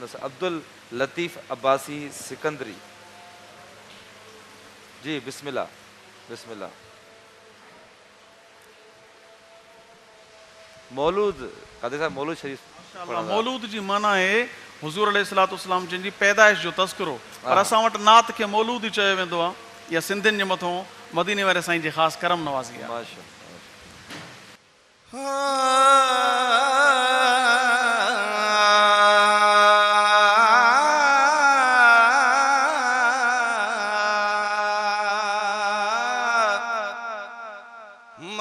अब्दुल लतीफ़ अब्बासी सिकंदरी जी, बिस्मिल्लाह बिस्मिल्लाह। मौलूद कादे साहब, मौलूद शरीफ माशाअल्लाह। मौलूद जी माना है हुज़ूर अलैहिस्सलाम जिन जी पैदाइश जो तज़किरो, पर असां वटि नात खे मौलूद ही चयो वेंदो आहे। या सिंधियुनि जे मथां मदीने वारे साईं जी ख़ासि करम नवाज़ी आहे। माशाअल्लाह।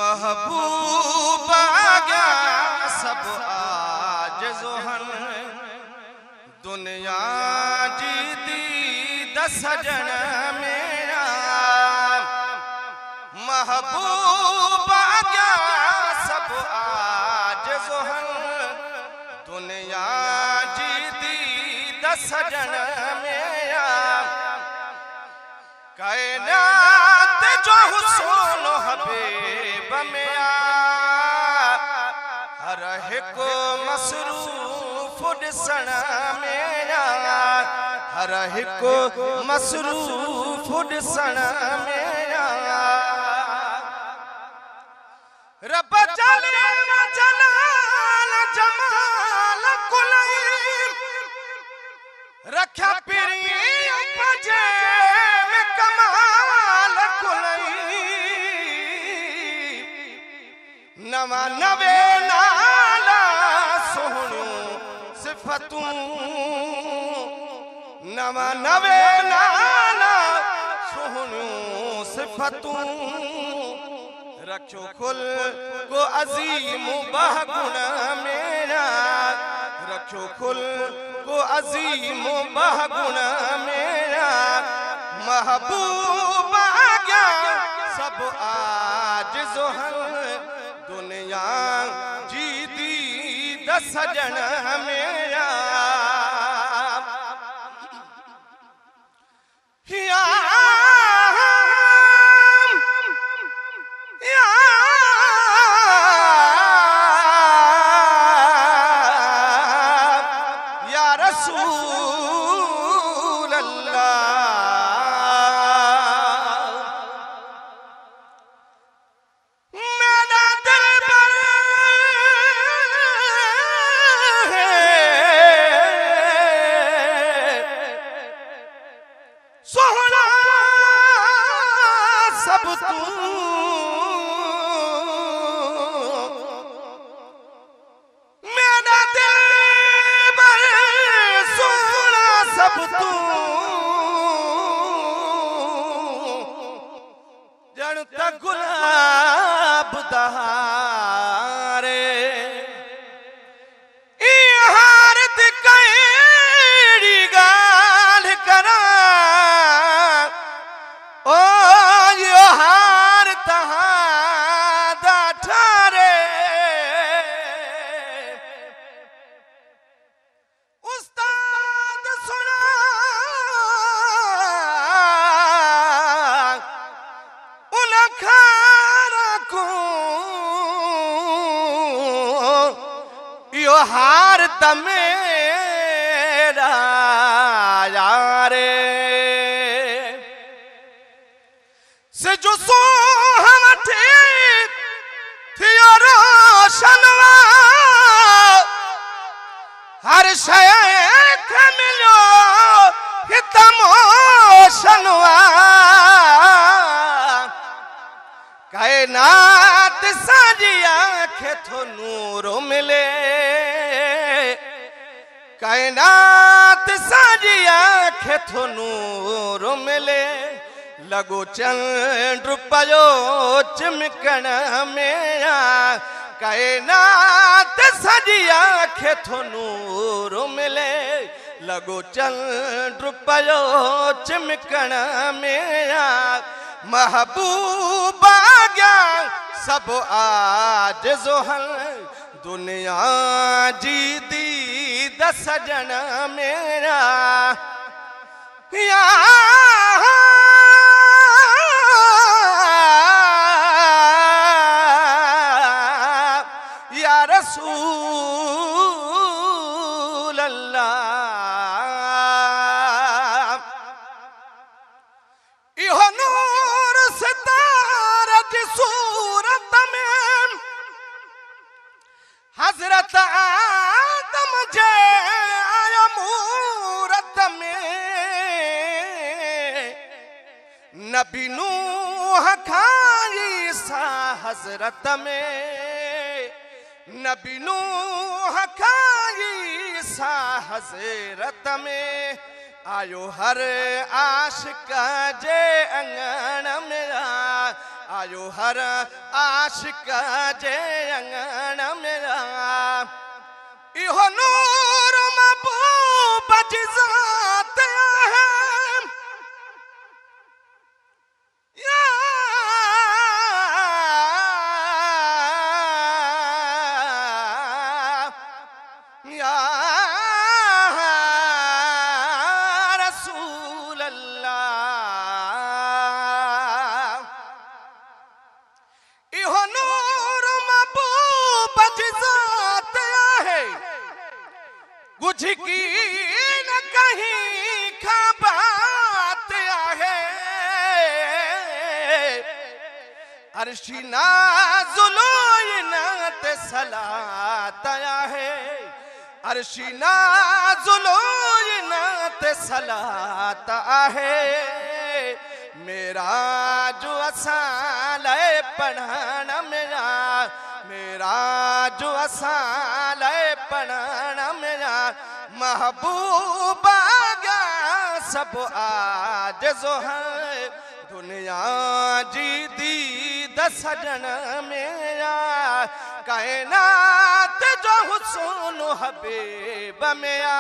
महबूबा गया सब आजिज़ो हन, दुनिया जी दी सजन मेरा। महबूबा गया सब आजिज़ो हन, दुनिया जी दी सजन मेरा। कायनात जो हुस्न हबीब में हर हिकु मसरूफ ॾिसण मेरा, हर हिकु मसरूफ ॾिसण मेरा। रब जले जलाल जमाल कुलई रखा पिरी पजे में कमाल कुलई। नवा नवे नाला सोहणियूं सिफ़तूं, नवा नवे नाला सोहणियूं सिफ़तूं। रखो खुल को अज़ीम बहगुण मेरा, रखो खुल को अज़ीम बहगुण मेरा। महबूबा गया सब आजिज़ो हन, दुनिया जी दी सजन मेरा। या रसूल अल्लाह, मेरा दिल पर सोहना सब तू। मेरा दिल पर सोहना सब तू, जण तक गुलाब दहारे। हार दी कहिड़ी ॻाल्हि करां, ओ यो हार तहां ठारे। उस्ताद सुना उन खारा को, यो हार तमेरा यारे। से जो सोहम थी रोशनवा, हर शय थे मिलो हितमोशनवा। कायनात साजी आंखें थो नूर मिले, कायनात साजी आंखें थो नूर मिले। लगो चंद्र पयो चिमकण मेरा, कायनात साजी आंखें थो नूर मिले। लगो चंद्र पयो चिमकण मेरा। महबूबा गया सब आजिज़ो हन, दुनिया जी दी सजन मेरा। या रसूल अल्लाह। नबी नूह खां ईसा हज़रत में, नबी नूह खां ईसा हज़रत में, आयो हर आशिक जे अंगण में, आयो हर आशिक जे अंगण में। इहो नूर महबूब जी ज़ात है, या रसूल अल्लाह। इहो नूर महबूब जी ज़ात है, कुछ की न कहीं का बात है। अर्शी नाज़ुलो इनात सलात है, अर्शी नाज़ुलो इनात सलात है। मेरा जो असाल पढ़ण मेरा, मेरा जो असाल पढ़ण मेरा, महबूबा गा सब आज जो है। दुनिया जी दीद सजन मेरा, कायनात जो हुस्न हबीब मेरा,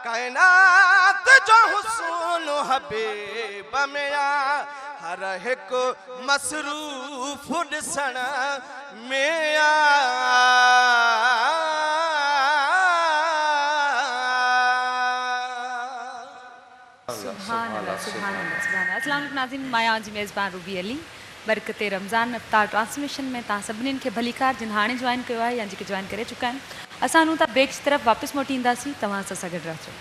कायनात जो हुस्न हबीब मेरा, हर एक मसरूफ ॾिसण मेरा। सुभान अल्लाह, सुभान अल्लाह, सुभान अल्लाह। अस्सलाम वालेकुम नाज़रीन, मां जी मेज़बान रूबी अली। बरकत रमज़ान अफ्तार ट्रांसमिशन में तव्हां सभिनीनि खे भलीकार जिन हाणे जॉइन कयो आहे या जेके जॉइन करे चुका आहिनि। असां हूं था ब्रेक जी तरफ़ वापसि मोटी ईंदासीं, तव्हां सां गॾु रहिजो।